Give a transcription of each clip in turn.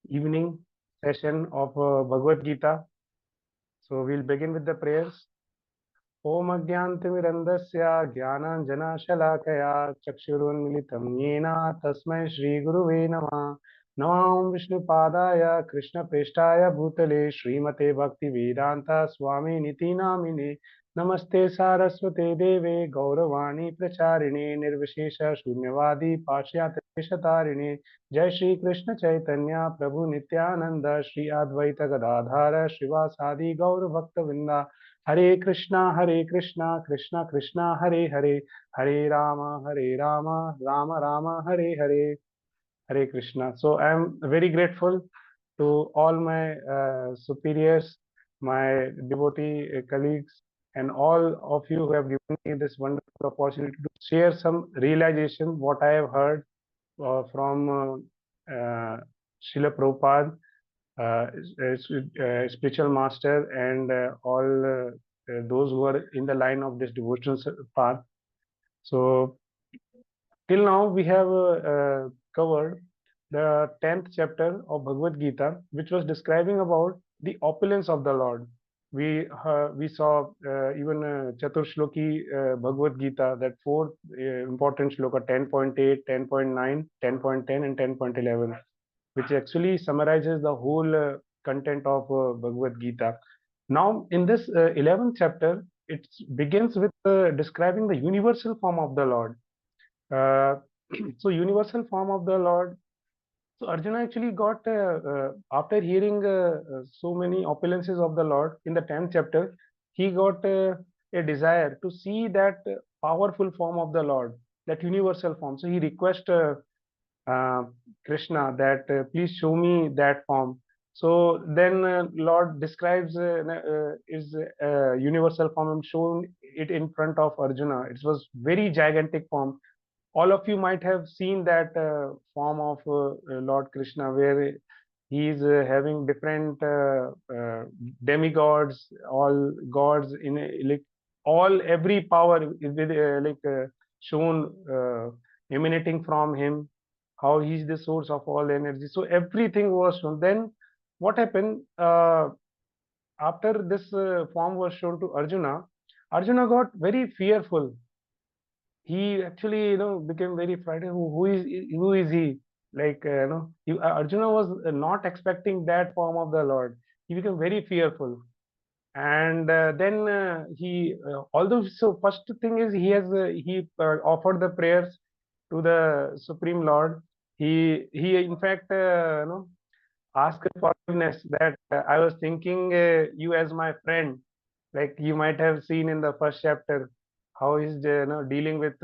evening session of Bhagavad Gita. So we'll begin with the prayers. Om Agyantimirandasya Jnananjanashalakaya Chakshurunmilitam Yena Tasmai Shri Guruve Namah. Namam Vishnu Padaya Krishna Preshtaya Bhutale Srimate Bhakti Vedanta Swami Niti Namine Namaste Saraswate Deve Gauravani Pracharine Nirvishesha Shunyavadi Pashyat Shatarine Jai Shri Krishna Chaitanya Prabhu Nityananda Shri Advaita Gadadhara Srivasadi Gaur Bhakta Vinda Hare Krishna, Krishna Krishna, Hare Hare, Hare Rama, Rama Rama, Hare Hare, Hare Krishna. So I am very grateful to all my superiors, my devotee colleagues, and all of you who have given me this wonderful opportunity to share some realization what I have heard from Srila Prabhupada, spiritual master, and all those who are in the line of this devotional path. So till now we have covered the 10th chapter of Bhagavad Gita, which was describing about the opulence of the Lord. We saw even Chaturshloki Bhagavad Gita, that fourth important shloka, 10.8, 10.9, 10.10, and 10.11, which actually summarizes the whole content of Bhagavad Gita. Now, in this 11th chapter, it begins with describing the universal form of the Lord. So, universal form of the Lord. So, Arjuna actually got, after hearing so many opulences of the Lord in the 10th chapter, he got a desire to see that powerful form of the Lord, that universal form. So, he requests uh, Krishna that please show me that form. So then Lord describes his universal form and shown it in front of Arjuna. It was very gigantic form. All of you might have seen that form of Lord Krishna, where he is having different demigods, all gods in like all every power is with, shown emanating from him, how he's the source of all energy. So everything was shown. Then what happened after this form was shown to Arjuna? Arjuna got very fearful. He actually, became very frightened. Who is he? Like, Arjuna was not expecting that form of the Lord. He became very fearful, and then although, so first thing is he offered the prayers to the Supreme Lord. He in fact asked forgiveness that I was thinking you as my friend, like you might have seen in the first chapter how he's dealing with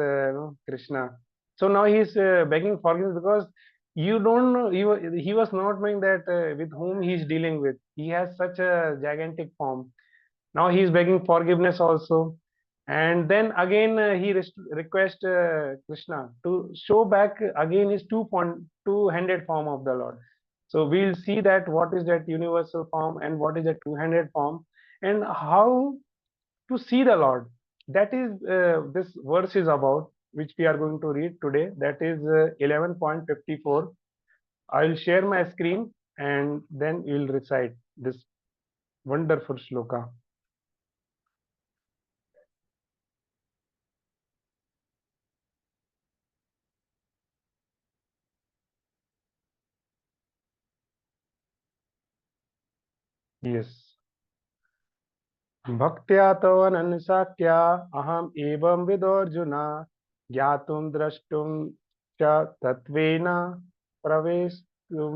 Krishna. So now he's begging forgiveness because you don't know, he was not knowing that with whom he's dealing with. He has such a gigantic form. Now he is begging forgiveness also. And then again he requests Krishna to show back again his two-handed form of the Lord. So we'll see that what is that universal form and what is that two-handed form, and how to see the Lord. That is this verse is about, which we are going to read today. That is 11.54. I will share my screen and then we will recite this wonderful shloka. Yes. भक्त्या तवनन्साख्या अहम एवं विदोर्जुना ज्ञातुं द्रष्टुं च तत्त्वेन प्रवेष्टुं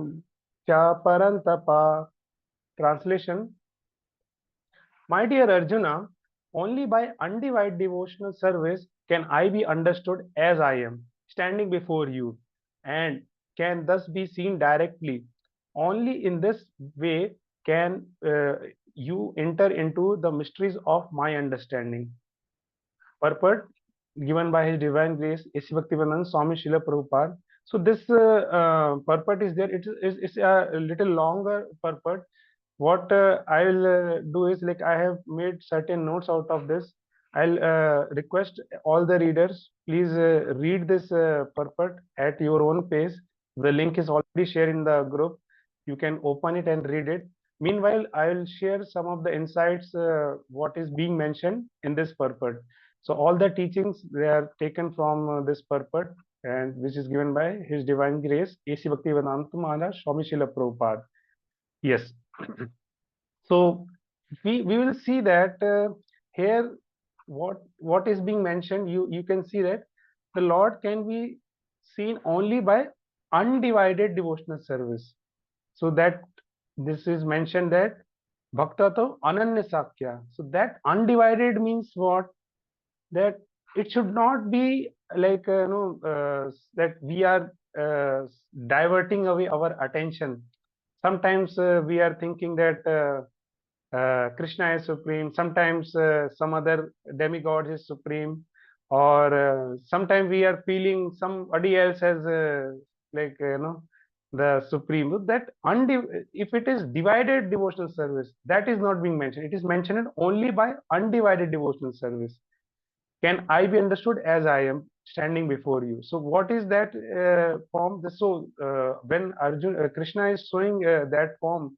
च परन्तपा. Translation: My dear Arjuna, only by undivided devotional service can I be understood as I am, standing before you, and can thus be seen directly. Only in this way can you enter into the mysteries of my understanding. Purport given by His Divine Grace, A.C. Bhaktivedanta Swami Srila Prabhupada. So this purport is there. It's a little longer purport. What I will do is, like, I have made certain notes out of this. I'll request all the readers, please read this purport at your own pace, The link is already shared in the group. You can open it and read it. Meanwhile, I will share some of the insights what is being mentioned in this purport. So all the teachings, they are taken from this purport, and which is given by His Divine Grace A.C. Bhaktivedanta Maharaj Swami Srila Prabhupada. Yes. So we will see that here what is being mentioned. You can see that the Lord can be seen only by undivided devotional service. So that this is mentioned that bhakta to ananya sakya. So that undivided means what? That it should not be like that we are diverting away our attention. Sometimes we are thinking that Krishna is supreme. Sometimes some other demigod is supreme, or sometimes we are feeling somebody else as the supreme. That if it is divided devotional service, that is not being mentioned. It is mentioned only by undivided devotional service. Can I be understood as I am standing before you? So what is that form? So when Krishna is showing that form,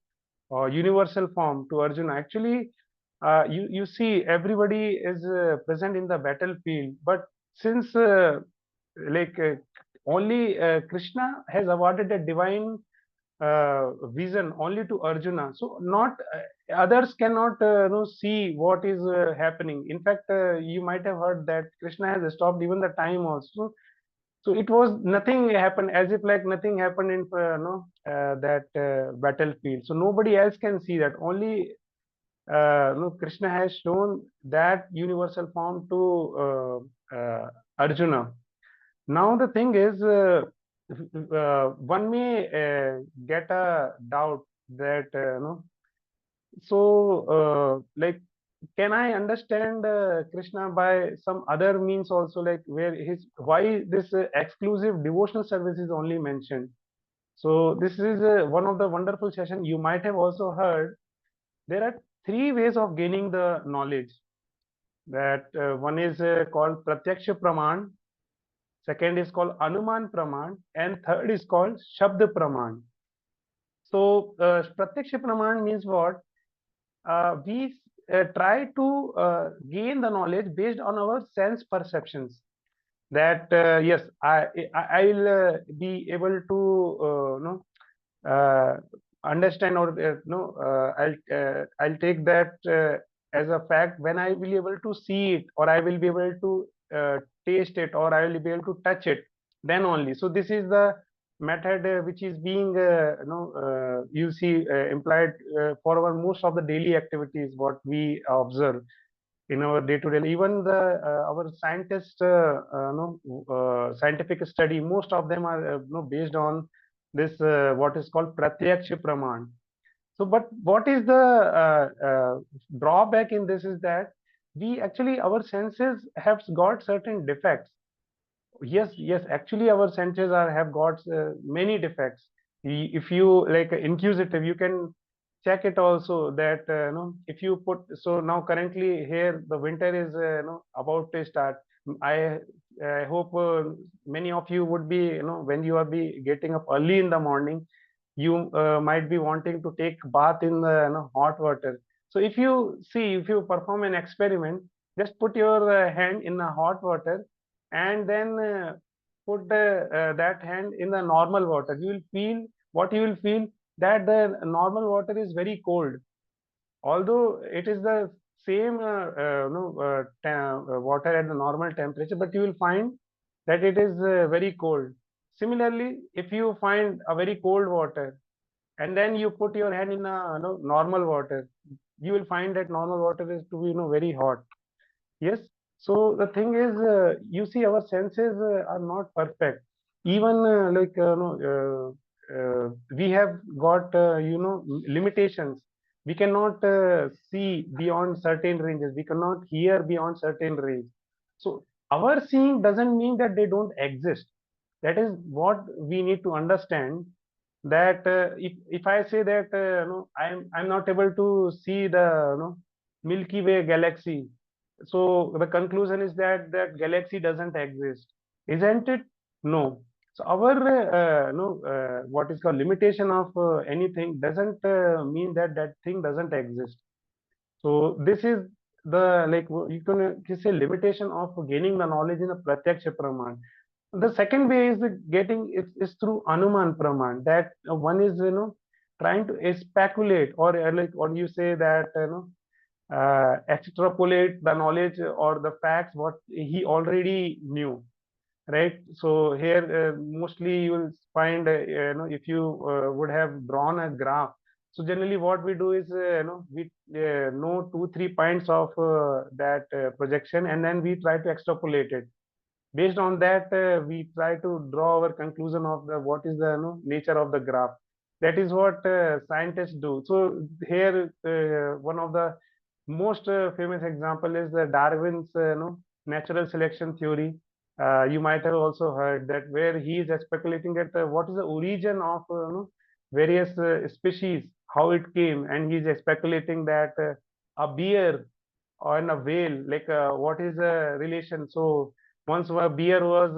universal form to Arjuna. Actually, you see everybody is present in the battlefield, but since like only Krishna has awarded a divine vision only to Arjuna, so not others cannot see what is happening. In fact, you might have heard that Krishna has stopped even the time also. So it was nothing happened, as if like nothing happened in that battlefield. So nobody else can see that. Only Krishna has shown that universal form to Arjuna. Now the thing is, one may get a doubt that like, can I understand Krishna by some other means also, like where his why this exclusive devotional service is only mentioned? So this is one of the wonderful session. You might have also heard there are three ways of gaining the knowledge. That one is called Pratyaksha Praman, second is called Anuman Praman, and third is called Shabd Praman. So Pratyaksha Praman means what? We try to gain the knowledge based on our sense perceptions. That yes, I'll be able to uh, understand, or I'll take that as a fact when I will be able to see it, or I will be able to taste it, or I will be able to touch it, then only. So this is the method which is being you see implied for our most of the daily activities what we observe in our day-to-day. Even the our scientists scientific study, most of them are based on this what is called pratyaksha praman. So but what is the drawback in this is that we actually, our senses have got certain defects. Yes, actually our senses are have got many defects. If you like inquisitive, you can check it also that if you put, so now currently here the winter is about to start. I hope many of you would be, when you are be getting up early in the morning, you might be wanting to take bath in the hot water. So if you see, if you perform an experiment, just put your hand in the hot water, and then put that hand in the normal water. You will feel, what you will feel, that the normal water is very cold, although it is the same water at the normal temperature, but you will find that it is very cold. Similarly, if you find a very cold water and then you put your hand in a normal water, you will find that normal water is to be very hot. Yes. So the thing is, you see, our senses are not perfect. Even we have got limitations. We cannot see beyond certain ranges. We cannot hear beyond certain range. So our seeing doesn't mean that they don't exist. That is what we need to understand. That if I say that I'm not able to see the Milky Way galaxy, so the conclusion is that that galaxy doesn't exist, isn't it? No. So our what is called limitation of anything doesn't mean that that thing doesn't exist. So this is the like you can say limitation of gaining the knowledge in a pratyaksha praman. The second way is getting is through anuman praman, that one is trying to speculate, or like what you say that extrapolate the knowledge or the facts what he already knew, right? So here mostly you will find if you would have drawn a graph. So generally what we do is we know 2 3 points of that projection, and then we try to extrapolate it. Based on that we try to draw our conclusion of the what is the nature of the graph. That is what scientists do. So here one of the most famous example is the Darwin's natural selection theory. You might have also heard that, where he is speculating at what is the origin of various species, how it came, and he is speculating that a bear or in a whale, like what is the relation. So once a bear was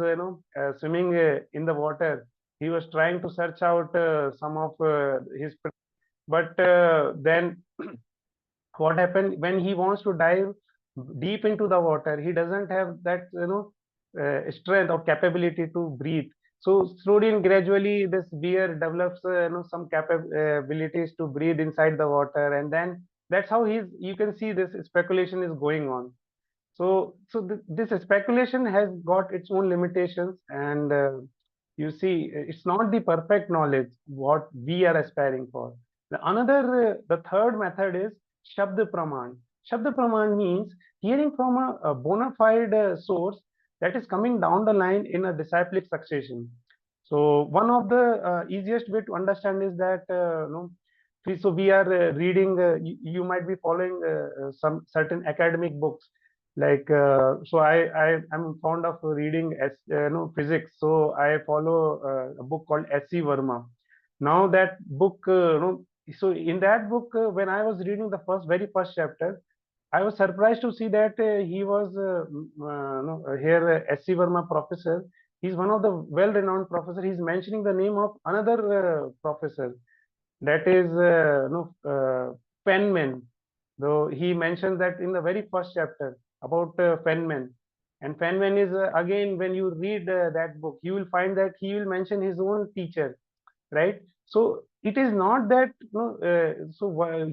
swimming in the water, he was trying to search out some of his but then what happened when he wants to dive deep into the water, he doesn't have that strength or capability to breathe. So slowly and gradually this bear develops some capabilities to breathe inside the water, and then that's how he's you can see this speculation is going on. So this speculation has got its own limitations, and you see, it's not the perfect knowledge what we are aspiring for. The third method is Shabd Praman. Shabd Praman means hearing from a bona fide source that is coming down the line in a disciplic succession. So one of the easiest way to understand is that so we are reading. You might be following some certain academic books, like so I am fond of reading physics, so I follow a book called SC Verma. Now that book so in that book when I was reading the very first chapter, I was surprised to see that he was no, here SC Verma professor. He's one of the well renowned professor. He's mentioning the name of another professor, that is Feynman. Though he mentions that in the very first chapter about Feynman. And Feynman is again, when you read that book, you will find that he will mention his own teacher, right? So it is not that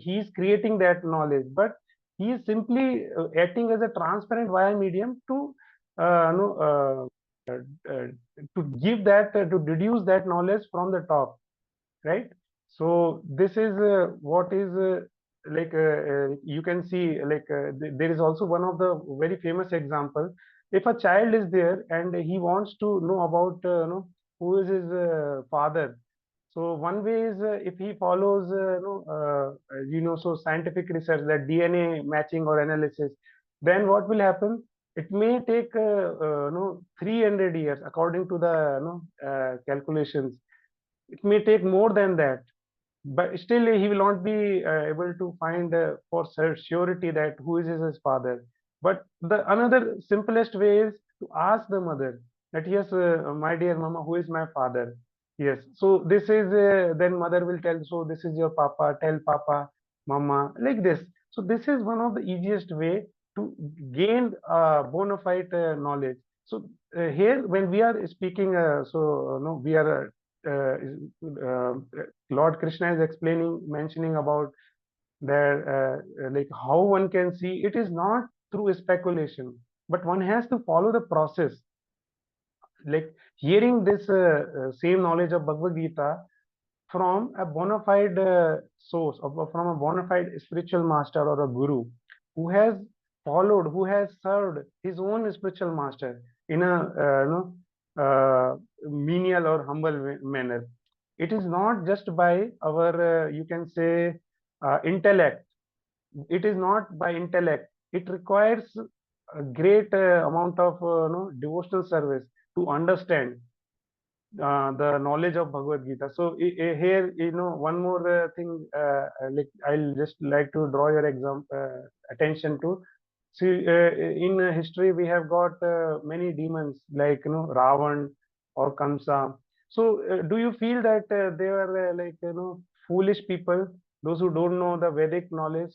he is creating that knowledge, but he is simply acting as a transparent via medium to uh, no, uh, uh, to give that to deduce that knowledge from the top, right? So this is what is you can see, like there is also one of the very famous example. If a child is there and he wants to know about who is his father, so one way is if he follows so scientific research, that DNA matching or analysis, then what will happen? It may take 300 years according to the calculations. It may take more than that, but still he will not be able to find for surety that who is his father. But the another simplest way is to ask the mother that, yes, my dear mama, who is my father? Yes, so this is then mother will tell, so this is your papa, tell papa, mama, like this. So this is one of the easiest way to gain bona fide knowledge. So here when we are speaking, no, we are uh, Lord Krishna is explaining, mentioning about that, like how one can see it is not through speculation, but one has to follow the process. Like hearing this same knowledge of Bhagavad Gita from a bona fide source, or from a bona fide spiritual master or a guru who has followed, who has served his own spiritual master in a menial or humble manner. It is not just by our, you can say, intellect. It is not by intellect. It requires a great amount of devotional service to understand the knowledge of Bhagavad Gita. So here, one more thing, like I'll just like to draw your attention to. See, in history, we have got many demons like Ravan. or Kamsa. So, do you feel that they are foolish people, those who don't know the Vedic knowledge?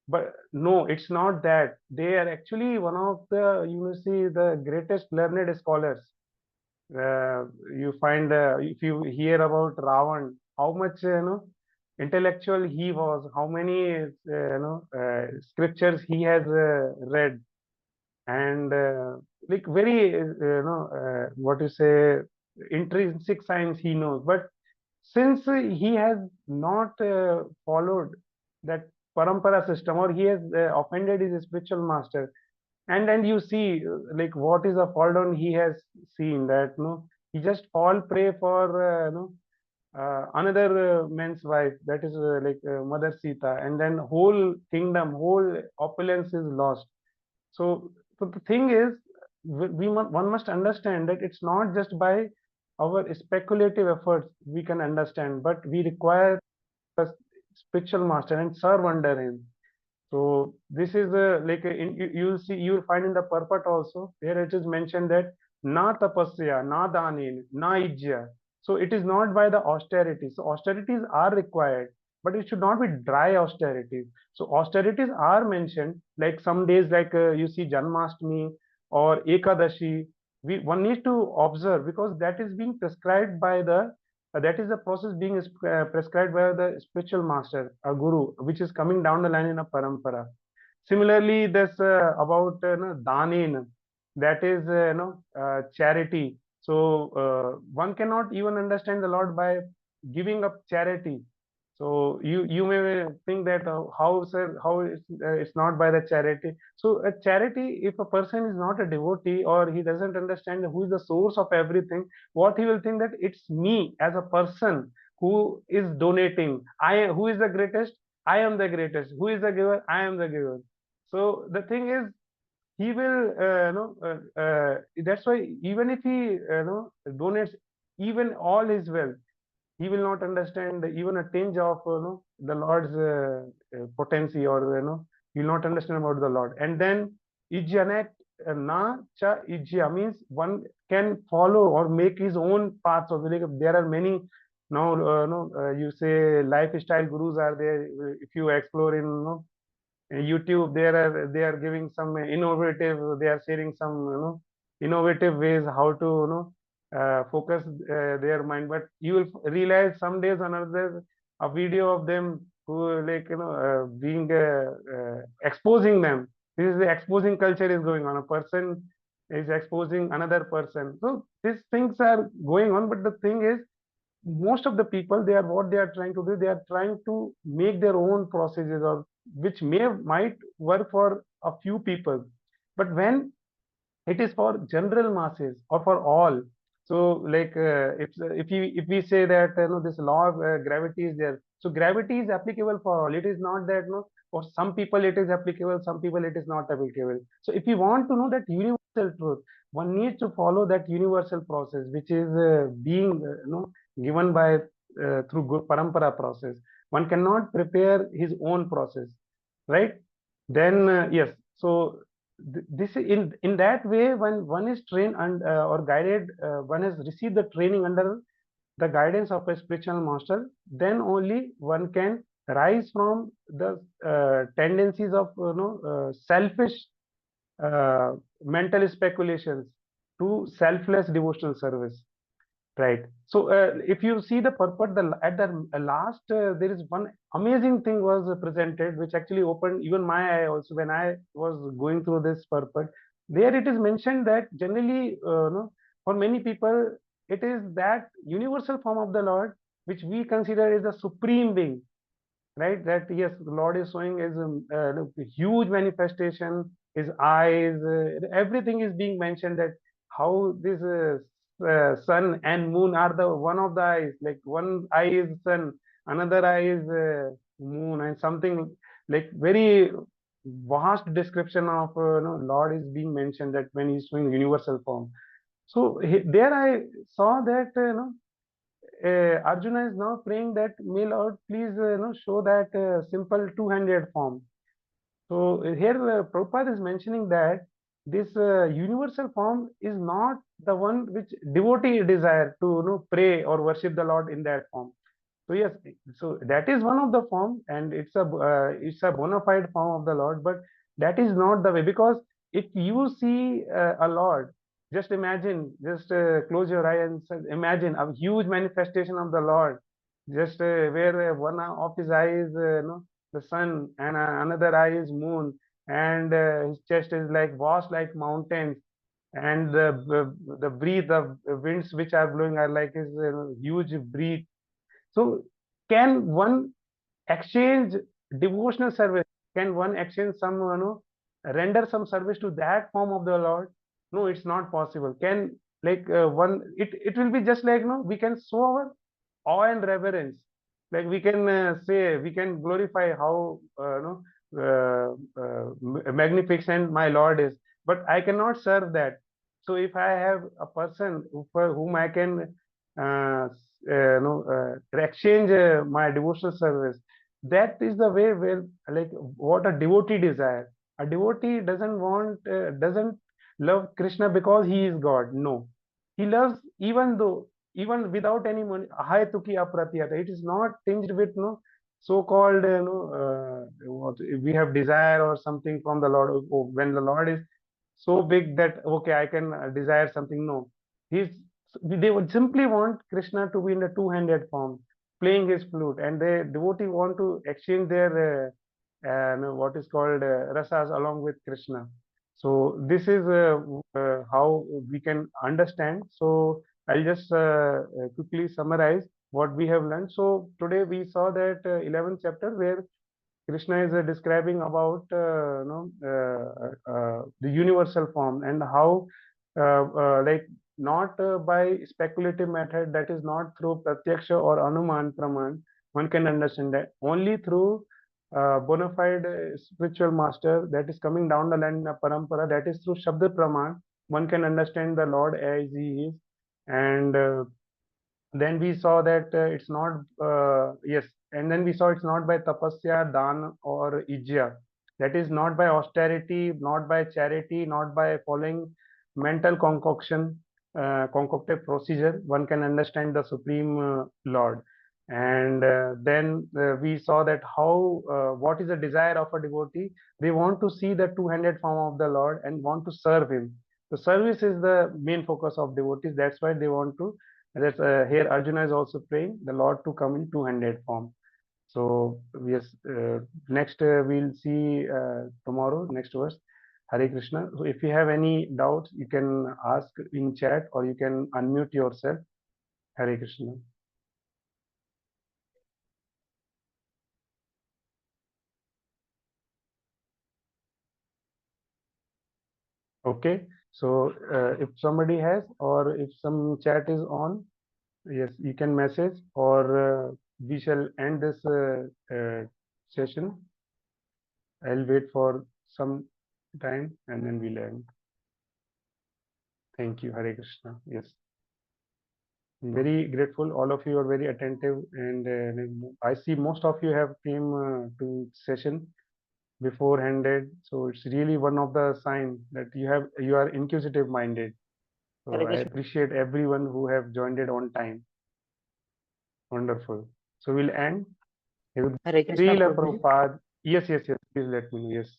But no, it's not that. They are actually one of the, you see, the greatest learned scholars. You find if you hear about Ravan, how much intellectual he was, how many scriptures he has read, and like very what you say, intrinsic science he knows. But since he has not followed that parampara system, or he has offended his spiritual master, and you see like what is the fall down he has seen, that he just fall prey for another man's wife, that is Mother Sita, and then whole kingdom, whole opulence is lost. So the thing is, one must understand that it's not just by our speculative efforts we can understand, but we require a spiritual master and serve under him. So this is you'll see, you'll find in the purport also, here it is mentioned that na tapasya, na danin, na ijya. So it is not by the austerities. So austerities are required, but it should not be dry austerities. So austerities are mentioned, like some days, like you see Janmashtami or Ekadashi. One needs to observe, because that is being prescribed by the that is the process being prescribed by the spiritual master, a guru, which is coming down the line in a parampara. Similarly, this about danin, that is charity. So one cannot even understand the Lord by giving up charity. So you may think that how, sir, how it's not by the charity. So a charity, if a person is not a devotee, or he doesn't understand who is the source of everything, what he will think that it's me as a person who is donating. Who is the greatest? I am the greatest. Who is the giver? I am the giver. So the thing is, he will that's why even if he donates even all his wealth, he will not understand even a tinge of the Lord's potency, or he will not understand about the Lord. And then ijjanet na cha ijya means one can follow or make his own paths. Of like, there are many now you say lifestyle gurus are there. If you explore in YouTube, they are giving some innovative. They are sharing some innovative ways how to focus their mind. But you will realize some days another a video of them who being exposing them. This is the exposing culture is going on. A person is exposing another person. So these things are going on. But the thing is, most of the people, they are, what they are trying to do, they are trying to make their own processes, or which might work for a few people, but when it is for general masses or for all. So like if we say that this law of gravity is there, so gravity is applicable for all. It is not that for some people it is applicable, some people it is not applicable. So if you want to know that universal truth, one needs to follow that universal process, which is being given by through parampara process. One cannot prepare his own process, right? Then yes, so this in that way, when one is trained and or guided, one has received the training under the guidance of a spiritual master, then only one can rise from the tendencies of selfish mental speculations to selfless devotional service. Right. So if you see the purport, at the last, there is one amazing thing was presented, which actually opened even my eye also when I was going through this purport. There it is mentioned that generally, for many people, it is that universal form of the Lord, which we consider is the supreme being, right? That yes, the Lord is showing his huge manifestation, his eyes, everything is being mentioned, that how this sun and moon are the one of the eyes, like one eye is sun, another eye is moon, and something like very vast description of Lord is being mentioned, that when he's showing universal form. So there I saw that Arjuna is now praying that, may Lord please show that simple two-handed form. So here Prabhupada is mentioning that this universal form is not the one which devotee desire to pray or worship the Lord in that form. So yes, so that is one of the form, and it's a bona fide form of the Lord. But that is not the way, because if you see a Lord, just imagine, just close your eye and imagine a huge manifestation of the Lord, just where one of his eye is the sun, and another eye is moon, and his chest is like vast like mountains, and the breath of winds which are blowing are like his huge breath. So, can one exchange devotional service? Can one exchange some, render some service to that form of the Lord? No, it's not possible. Can like one? It will be just like we can show our awe and reverence. Like we can say, we can glorify how magnificent my Lord is, but I cannot serve that. So if I have a person for whom I can exchange my devotional service, that is the way where, like, what a devotee desire. A devotee doesn't love Krishna because he is God. No, he loves even without any money. Hai tuki apratiyata. It is not tinged with so-called what we have desire or something from the Lord. When the Lord is so big that okay, I can desire something. No, he's they would simply want Krishna to be in a two-handed form, playing his flute, and the devotee want to exchange their what is called rasas along with Krishna. So this is how we can understand. So I'll just quickly summarize what we have learned. So today we saw that 11th chapter where Krishna is describing about the universal form, and how like not by speculative method, that is not through pratyaksha or anuman praman, one can understand that. Only through bona fide spiritual master that is coming down the line in a parampara, that is through Shabda Praman, one can understand the Lord as he is. And then we saw that it's not yes, and then we saw it's not by tapasya, dan or ijya, that is not by austerity, not by charity, not by following mental concocted procedure, one can understand the supreme Lord. And then we saw that how what is the desire of a devotee. They want to see the two-handed form of the Lord and want to serve him. So service is the main focus of devotees. That's why they want to. That's here Arjuna is also praying the Lord to come in two-handed form. So yes, next we'll see tomorrow, next verse. Hare Krishna. So if you have any doubts, you can ask in chat or you can unmute yourself. Hare Krishna. Okay. So if somebody has, or if some chat is on, yes, you can message, or we shall end this session. I'll wait for some time and then we'll end. Thank you. Hare Krishna. Yes. I'm very grateful. All of you are very attentive, and I see most of you have came to session beforehanded. So it's really one of the sign that you are inquisitive minded. So Hare I Krishna. appreciate everyone who have joined it on time. Wonderful. So we'll end with Hare Krishna, Srila Prabhuji. Prabhupada. Yes, yes, yes. Please let me know. Yes.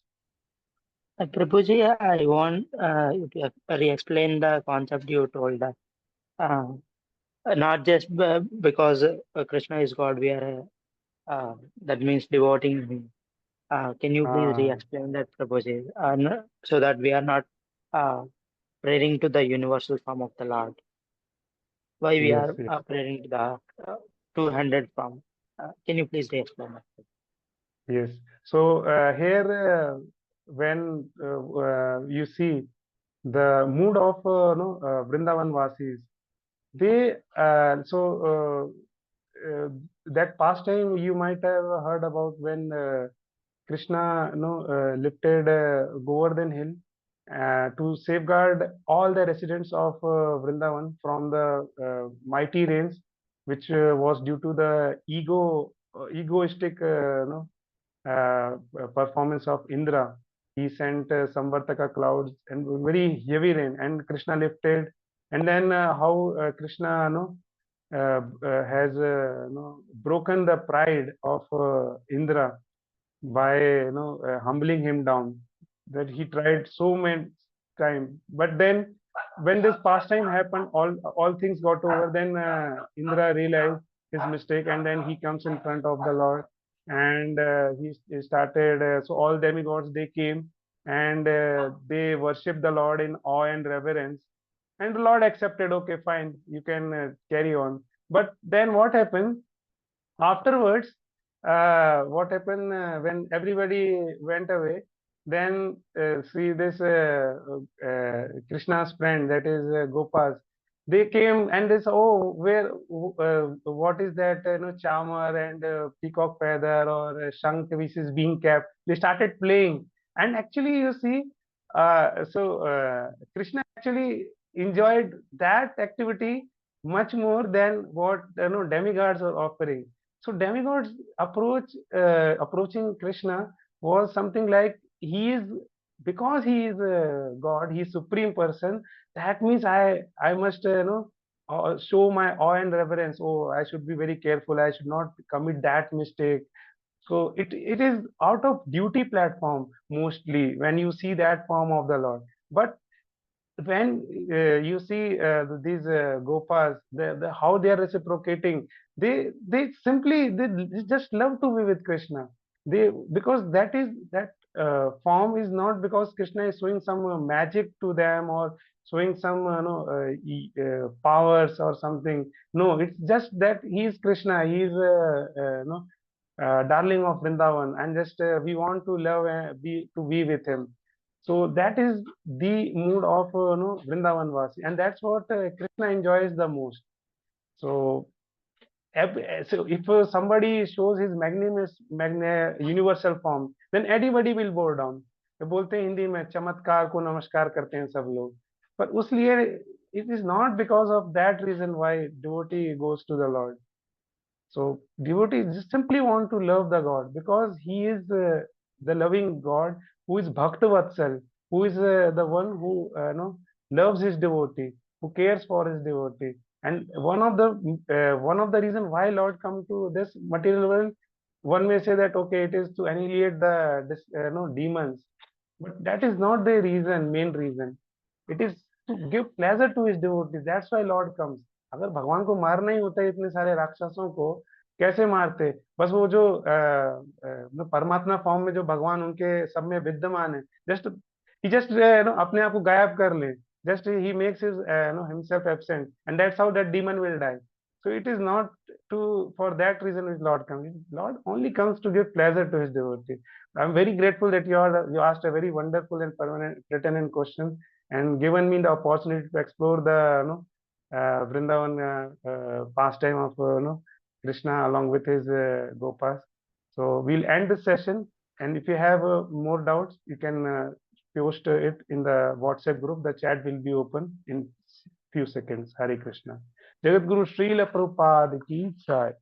Prabhuji, I want you to re-explain the concept you told that uh, not just because Krishna is God, we are that means devoting him. Can you please Ah, re-explain that, Prabhuji, so that we are not uh, praying to the universal form of the Lord? Why we yes, are yes, praying to the two-handed form? Can you please re-explain that? yes. So here, when you see the mood of Vrindavan Vasis, they that pastime you might have heard about when Krishna lifted Govardhan hill to safeguard all the residents of Vrindavan from the mighty rains, which was due to the egoistic performance of Indra. he sent Samvartaka clouds and very heavy rain, and Krishna lifted. And then how Krishna, has broken the pride of Indra by humbling him down. That he tried so many times, but then when this pastime happened, all things got over. Then Indra realized his mistake, and then he comes in front of the Lord, and he started. So all demigods they came, and they worshipped the Lord in awe and reverence, and the Lord accepted. Okay, fine, you can carry on. But then what happened? Afterwards, what happened when everybody went away? Then see this Krishna's friend, that is Gopas. They came and they said, "Oh, what is that? Chamar and peacock feather or shank which is being kept." They started playing, and actually, you see, Krishna actually enjoyed that activity much more than what demigods are offering. So demigods approaching Krishna was something like he is, because he is God, he is supreme person. That means I must show my awe and reverence. Oh, I should be very careful. I should not commit that mistake. So it is out of duty platform mostly when you see that form of the Lord. But when you see these gopas, how they are reciprocating, they simply they just love to be with Krishna. They, because that form is not because Krishna is showing some magic to them or showing some powers or something. No, it's just that he is Krishna. He is darling of Vrindavan, and just we want to love and be with him. So that is the mood of Vrindavan Vasi, and that's what Krishna enjoys the most. So, so if somebody shows his universal form, then anybody will bow down. तो बोलते हैं हिंदी में, चमत्कार को नमस्कार करते हैं सब लोग, पर उस लिए it is not because of that reason why devotee goes to the Lord. So devotees just simply want to love the God because He is the loving God who is Bhakta Vatsal, who is the one who loves his devotee, who cares for his devotee. And one of the reason why Lord come to this material world, one may say that okay, it is to annihilate the demons, but that is not the reason, main reason. It is to give pleasure to his devotees. That's why Lord comes. अगर भगवान को मारना ही होता है इतने सारे राक्षसों को, कैसे मारते? बस वो जो परमात्मा फॉर्म में जो भगवान उनके सब में विद्यमान है, जस्ट ही जस्ट अपने आप को गायब कर ले, just he makes his himself absent, and that's how that demon will die. So it is not to, for that reason which Lord comes. Lord only comes to give pleasure to his devotee. I'm very grateful that you asked a very wonderful and pertinent question and given me the opportunity to explore the Vrindavan pastime of Krishna along with his Gopas. So we'll end this session, and if you have more doubts, you can post it in the WhatsApp group. The chat will be open in few seconds. Hare Krishna. Jagat Guru Srila Prabhupada ki jai.